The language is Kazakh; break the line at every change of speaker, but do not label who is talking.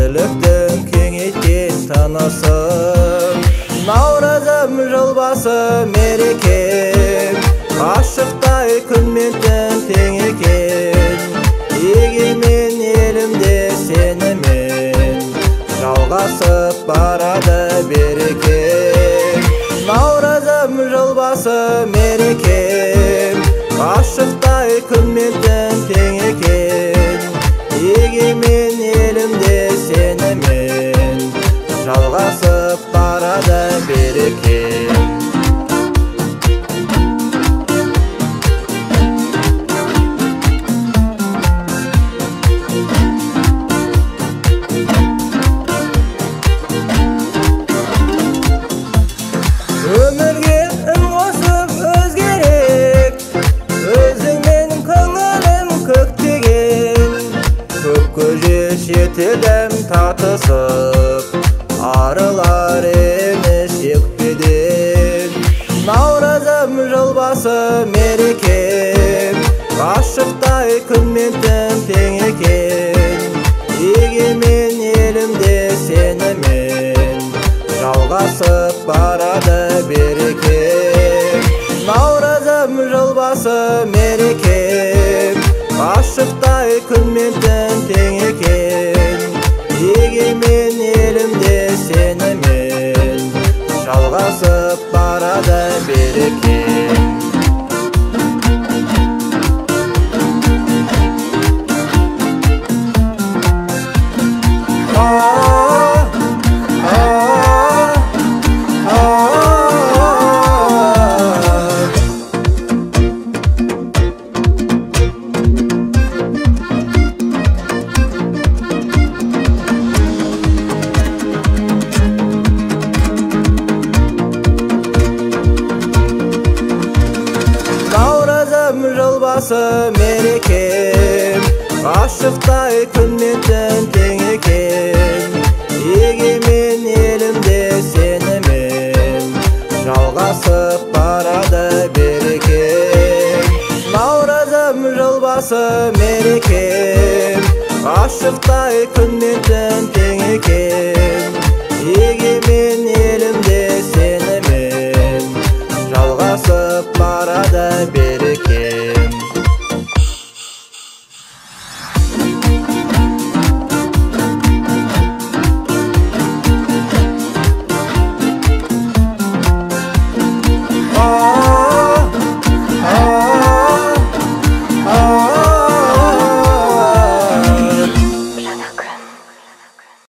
Tiriklіктің кеңейткен тынысым, Наурызым жыл басы мерекем, Ғашықтай күн мен түн тең екен. Егемен елімде сенімен жалғасып барады берекем. Наурызым жыл басы мерекем, Ғашықтай күн мен түн тең екен. Егемен елімде сенімен жалғасып барады берекем. Өмірге үн қосып өзгерек, өзіңмен көңілім көктеген. Көп көже шетелім татысып, арылар емес екпеден. Наурызым жыл басы мерекем, ғашықтай күн мен түн тең екен. Егемен елімде сенімен жалғасып барады берекем. Наурызым жыл басы мерекем, ғашықтай күн мен түн тең екен. Егемен елімде сенімен жалғасып барады берекем. Жыл басы мерекем, ғашықтай күн мен түн тең екен. Егемен елімде сенімен жалғасып барады берекем. Наурызым жыл басы мерекем, ғашықтай күн мен түн тең екен. Егемен